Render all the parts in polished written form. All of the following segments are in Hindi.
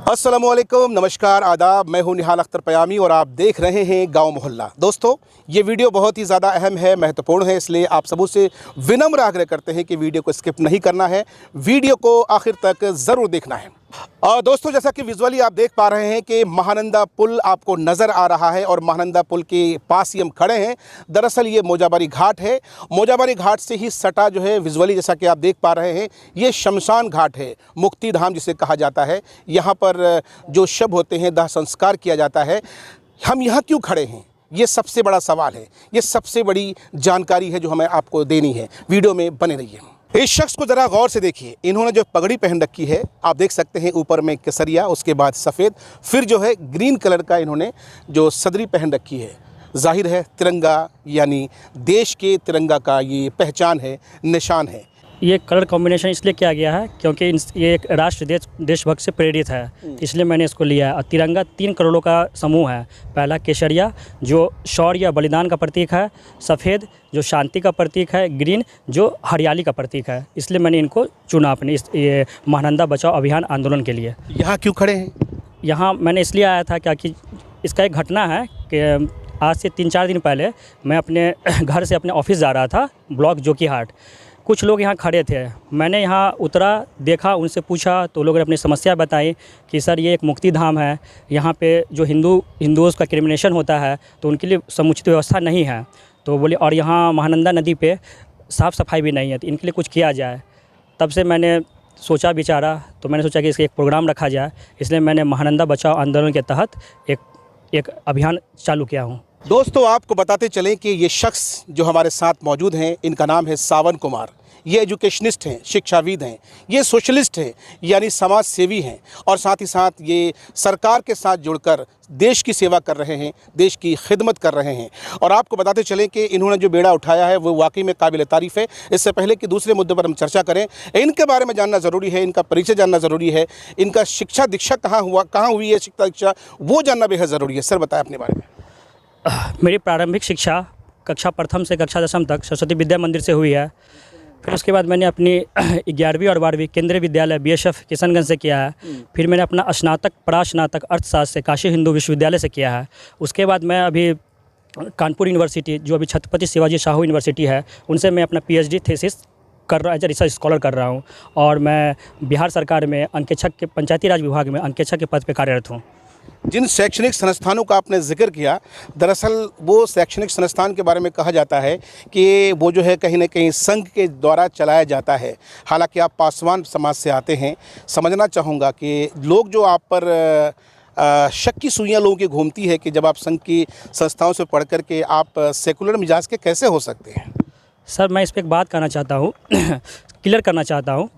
अस्सलामुअलैकुम, नमस्कार, आदाब। मैं हूं निहाल अख्तर पयामी और आप देख रहे हैं गांव मोहल्ला। दोस्तों, ये वीडियो बहुत ही ज़्यादा अहम है, महत्वपूर्ण है, इसलिए आप सबों से विनम्र आग्रह करते हैं कि वीडियो को स्किप नहीं करना है, वीडियो को आखिर तक ज़रूर देखना है। और दोस्तों, जैसा कि विजुअली आप देख पा रहे हैं कि महानंदा पुल आपको नज़र आ रहा है और महानंदा पुल के पास ही हम खड़े हैं। दरअसल ये मोजाबारी घाट है। मोजाबारी घाट से ही सटा जो है विजुअली जैसा कि आप देख पा रहे हैं, ये शमशान घाट है, मुक्ति धाम जिसे कहा जाता है। यहाँ पर जो शव होते हैं दाह संस्कार किया जाता है। हम यहाँ क्यों खड़े हैं, ये सबसे बड़ा सवाल है, ये सबसे बड़ी जानकारी है जो हमें आपको देनी है। वीडियो में बने रहिए। इस शख्स को ज़रा गौर से देखिए। इन्होंने जो पगड़ी पहन रखी है आप देख सकते हैं, ऊपर में केसरिया, उसके बाद सफ़ेद, फिर जो है ग्रीन कलर का इन्होंने जो सदरी पहन रखी है। जाहिर है तिरंगा, यानी देश के तिरंगा का ये पहचान है, निशान है। ये कलर कॉम्बिनेशन इसलिए किया गया है क्योंकि ये एक राष्ट्र देशभक्त से प्रेरित है, इसलिए मैंने इसको लिया है। और तिरंगा 3 करोड़ों का समूह है। पहला केसरिया जो शौर्य बलिदान का प्रतीक है, सफ़ेद जो शांति का प्रतीक है, ग्रीन जो हरियाली का प्रतीक है। इसलिए मैंने इनको चुना अपने ये महानंदा बचाओ अभियान आंदोलन के लिए। यहाँ क्यों खड़े हैं? यहाँ मैंने इसलिए आया था क्योंकि इसका एक घटना है कि आज से 3-4 दिन पहले मैं अपने घर से अपने ऑफिस जा रहा था, ब्लॉक जोकीहाट। कुछ लोग यहाँ खड़े थे, मैंने यहाँ उतरा, देखा, उनसे पूछा तो लोगों ने अपनी समस्या बताई कि सर ये एक मुक्ति धाम है, यहाँ पे जो हिंदुओं का क्रिमिनेशन होता है तो उनके लिए समुचित व्यवस्था नहीं है। तो बोले और यहाँ महानंदा नदी पे साफ़ सफाई भी नहीं है, तो इनके लिए कुछ किया जाए। तब से मैंने सोचा विचारा, तो मैंने सोचा कि इसका एक प्रोग्राम रखा जाए, इसलिए मैंने महानंदा बचाओ आंदोलन के तहत एक अभियान चालू किया हूँ। दोस्तों, आपको बताते चलें कि ये शख्स जो हमारे साथ मौजूद हैं, इनका नाम है सावन कुमार। ये एजुकेशनिस्ट हैं, शिक्षाविद हैं, ये सोशलिस्ट हैं, यानी समाज सेवी हैं, और साथ ही साथ ये सरकार के साथ जुड़कर देश की सेवा कर रहे हैं, देश की खिदमत कर रहे हैं। और आपको बताते चलें कि इन्होंने जो बेड़ा उठाया है वो वाकई में काबिल तारीफ़ है। इससे पहले कि दूसरे मुद्दे पर हम चर्चा करें, इनके बारे में जानना ज़रूरी है, इनका परिचय जानना ज़रूरी है, इनका शिक्षा दीक्षा कहाँ हुई है, शिक्षा दीक्षा वो जानना बेहद ज़रूरी है। सर बताएं अपने बारे में। मेरी प्रारंभिक शिक्षा कक्षा प्रथम से कक्षा 10वीं तक सरस्वती विद्या मंदिर से हुई है। फिर उसके बाद मैंने अपनी 11वीं और 12वीं केंद्रीय विद्यालय BSF किशनगंज से किया है। फिर मैंने अपना स्नातक प्रास्नातक अर्थशास्त्र से काशी हिंदू विश्वविद्यालय से किया है। उसके बाद मैं अभी कानपुर यूनिवर्सिटी, जो अभी छत्रपति शिवाजी शाहू यूनिवर्सिटी है, उनसे मैं अपना PhD थीसिस कर रहा, एज ए रिसर्च स्कॉलर कर रहा हूँ। और मैं बिहार सरकार में अंकेक्षक के पंचायती राज विभाग में अंकेक्षक के पद पर कार्यरत हूँ। जिन शैक्षणिक संस्थानों का आपने जिक्र किया, दरअसल वो शैक्षणिक संस्थान के बारे में कहा जाता है कि वो जो है कहीं ना कहीं संघ के द्वारा चलाया जाता है। हालांकि आप पासवान समाज से आते हैं, समझना चाहूँगा कि लोग जो आप पर शक की सुइयाँ लोगों की घूमती है कि जब आप संघ की संस्थाओं से पढ़ कर के आप सेकुलर मिजाज के कैसे हो सकते हैं? सर मैं इस पर एक बात कहना चाहता हूँ क्लियर करना चाहता हूँ।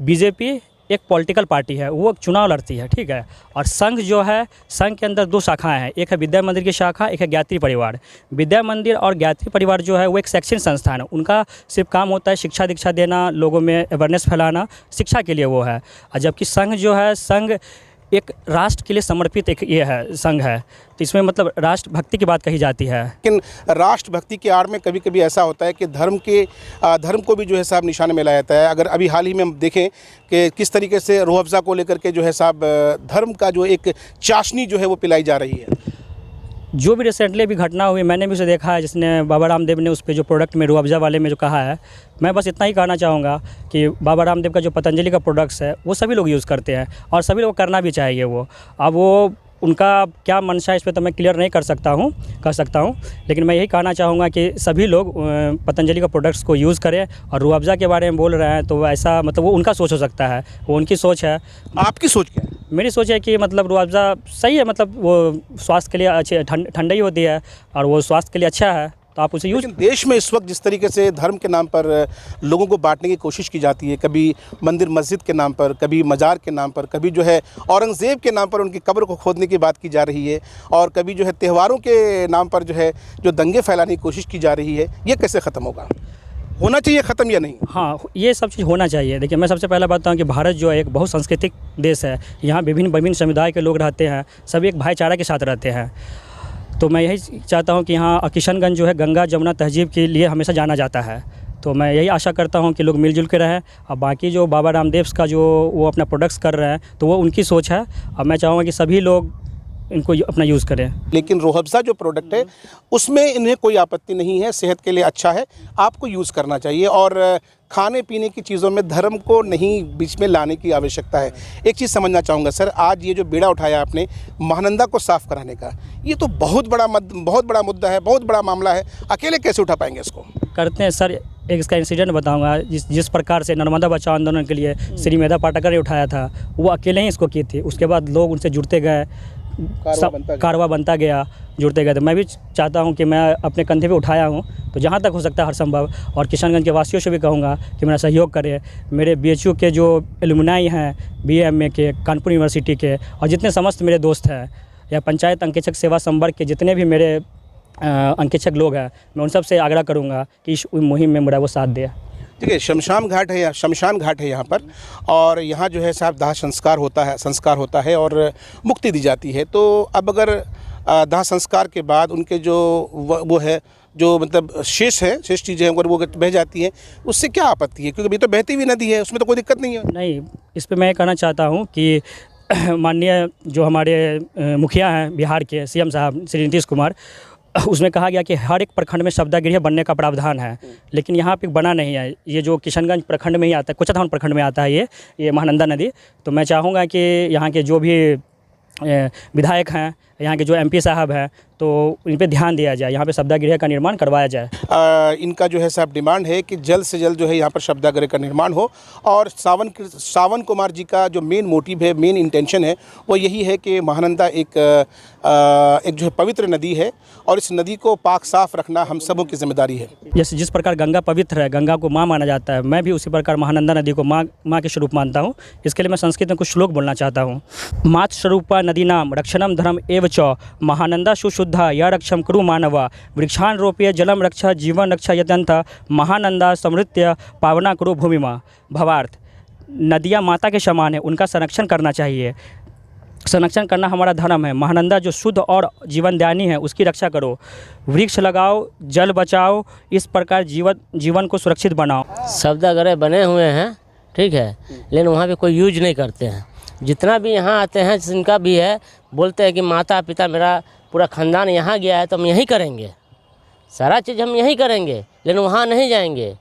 BJP एक पॉलिटिकल पार्टी है, वो चुनाव लड़ती है, ठीक है। और संघ जो है, संघ के अंदर 2 शाखाएं हैं, एक है विद्या मंदिर की शाखा, एक है गायत्री परिवार। विद्या मंदिर और गायत्री परिवार जो है वो एक शैक्षणिक संस्थान है। उनका सिर्फ काम होता है शिक्षा दीक्षा देना, लोगों में अवेयरनेस फैलाना, शिक्षा के लिए वो है। और जबकि संघ जो है, संघ एक राष्ट्र के लिए समर्पित एक ये है, संघ है। तो इसमें मतलब राष्ट्रभक्ति की बात कही जाती है। लेकिन राष्ट्रभक्ति के आड़ में कभी कभी ऐसा होता है कि धर्म को भी जो है साहब निशाने में लाया जाता है। अगर अभी हाल ही में हम देखें कि किस तरीके से रूह अफ़ज़ा को लेकर के जो है साहब धर्म का जो एक चाशनी जो है वो पिलाई जा रही है। जो भी रिसेंटली भी घटना हुई, मैंने भी उसे देखा है, जिसने बाबा रामदेव ने उस पे जो प्रोडक्ट में रूह अफ़ज़ा वाले में जो कहा है। मैं बस इतना ही कहना चाहूँगा कि बाबा रामदेव का जो पतंजलि का प्रोडक्ट्स है वो सभी लोग यूज़ करते हैं और सभी लोग करना भी चाहिए। वो अब वो उनका क्या मंशा है इस पर तो मैं क्लियर नहीं कर सकता हूँ, लेकिन मैं यही कहना चाहूँगा कि सभी लोग पतंजलि का प्रोडक्ट्स को यूज़ करें। और रूह अफ़ज़ा के बारे में बोल रहे हैं तो ऐसा मतलब वो उनका सोच हो सकता है, वो उनकी सोच है। आपकी सोच क्या है? मेरी सोच है कि मतलब रूह अफ़ज़ा सही है, मतलब वो स्वास्थ्य के लिए अच्छी ठंडाई होती है और वो स्वास्थ्य के लिए अच्छा है, तो आप उसे यूज। देश में इस वक्त जिस तरीके से धर्म के नाम पर लोगों को बांटने की कोशिश की जाती है, कभी मंदिर मस्जिद के नाम पर, कभी मज़ार के नाम पर, कभी जो है औरंगज़ेब के नाम पर उनकी कब्र को खोदने की बात की जा रही है, और कभी जो है त्योहारों के नाम पर जो है जो दंगे फैलाने की कोशिश की जा रही है, ये कैसे ख़त्म होगा? होना चाहिए ख़त्म या नहीं? हाँ, ये सब चीज़ होना चाहिए। देखिए, मैं सबसे पहले बताऊँ कि भारत जो है एक बहुत सांस्कृतिक देश है। यहाँ विभिन्न समुदाय के लोग रहते हैं, सभी एक भाईचारा के साथ रहते हैं। तो मैं यही चाहता हूँ कि यहाँ किशनगंज जो है गंगा जमुना तहजीब के लिए हमेशा जाना जाता है। तो मैं यही आशा करता हूँ कि लोग मिलजुल के रहें। और बाकी जो बाबा रामदेव का जो वो अपना प्रोडक्ट्स कर रहे हैं तो वो उनकी सोच है, और मैं चाहूँगा कि सभी लोग इनको अपना यूज़ करें। लेकिन रूह अफ़ज़ा जो प्रोडक्ट है उसमें इन्हें कोई आपत्ति नहीं है, सेहत के लिए अच्छा है, आपको यूज़ करना चाहिए। और खाने पीने की चीज़ों में धर्म को नहीं बीच में लाने की आवश्यकता है। एक चीज़ समझना चाहूँगा सर, आज ये जो बीड़ा उठाया आपने महानंदा को साफ़ कराने का, ये तो बहुत बड़ा मुद्दा है, बहुत बड़ा मामला है। अकेले कैसे उठा पाएंगे इसको? करते हैं सर। एक इसका इंसिडेंट बताऊंगा। जिस प्रकार से नर्मदा बचाओ आंदोलन के लिए श्री मेधा पाटकर ने उठाया था, वो अकेले ही इसको की थी। उसके बाद लोग उनसे जुड़ते गए, कारवा बनता गया, जुड़ते गए। तो मैं भी चाहता हूं कि मैं अपने कंधे पे उठाया हूं, तो जहां तक हो सकता है हर संभव। और किशनगंज के वासियों से भी कहूँगा कि मेरा सहयोग करें। मेरे BHU के जो एलुमनाई हैं, BA MA के, कानपुर यूनिवर्सिटी के, और जितने समस्त मेरे दोस्त हैं, या पंचायत अंकेक्षक सेवा संवर्ग के जितने भी मेरे अंकेक्षक लोग हैं, मैं उन सब से आग्रह करूँगा कि इस मुहिम में मेरा वो साथ दे। देखिए, शमशान घाट है यहाँ पर, और यहाँ जो है साहब दाह संस्कार होता है और मुक्ति दी जाती है। तो अब अगर दाह संस्कार के बाद उनके जो वो है, जो मतलब शेष चीज़ें हैं, अगर वो बह जाती हैं, उससे क्या आपत्ति है? क्योंकि ये तो बहती हुई नदी है, उसमें तो कोई दिक्कत नहीं है। नहीं, इस पर मैं कहना चाहता हूँ कि माननीय जो हमारे मुखिया हैं बिहार के, CM साहब श्री नीतीश कुमार, उसमें कहा गया कि हर एक प्रखंड में शवदाह बनने का प्रावधान है, लेकिन यहाँ पे बना नहीं है। ये जो किशनगंज प्रखंड में ही आता है, कोचाधाम प्रखंड में आता है ये महानंदा नदी। तो मैं चाहूँगा कि यहाँ के जो भी विधायक हैं, यहाँ के जो MP साहब हैं, तो इन पे ध्यान दिया जाए, यहाँ पे शवदाह का निर्माण करवाया जाए। इनका जो है साहब डिमांड है कि जल्द से जल्द जो है यहाँ पर शवदाह का निर्माण हो। और सावन कुमार जी का जो मेन मोटिव है, मेन इंटेंशन है, वो यही है कि महानंदा एक जो है पवित्र नदी है, और इस नदी को पाक साफ रखना हम सबों की जिम्मेदारी है। जैसे जिस प्रकार गंगा पवित्र है, गंगा को माँ माना जाता है, मैं भी उसी प्रकार महानंदा नदी को माँ के स्वरूप मानता हूँ। इसके लिए मैं संस्कृत में कुछ श्लोक बोलना चाहता हूँ। मात स्वरूपा नदी नाम रक्षणम धर्म एव च महानंदा सुशुद्धा या रक्षम कुरु मानवा वृक्षान रोप्य जलम रक्षा जीवन रक्षा यतंत महानंदा समृत्य पावना कुरु भूमिमा। भावार्थ, नदियाँ माता के समान है, उनका संरक्षण करना चाहिए। संरक्षण करना हमारा धर्म है। महानंदा जो शुद्ध और जीवनदायिनी है, उसकी रक्षा करो। वृक्ष लगाओ, जल बचाओ, इस प्रकार जीवन को सुरक्षित बनाओ। शवदाह बने हुए हैं, ठीक है, लेकिन वहाँ पे कोई यूज नहीं करते हैं। जितना भी यहाँ आते हैं, जिनका भी है, बोलते हैं कि माता पिता मेरा पूरा ख़ानदान यहाँ गया है तो हम यहीं करेंगे, सारा चीज़ हम यहीं करेंगे, लेकिन वहाँ नहीं जाएंगे।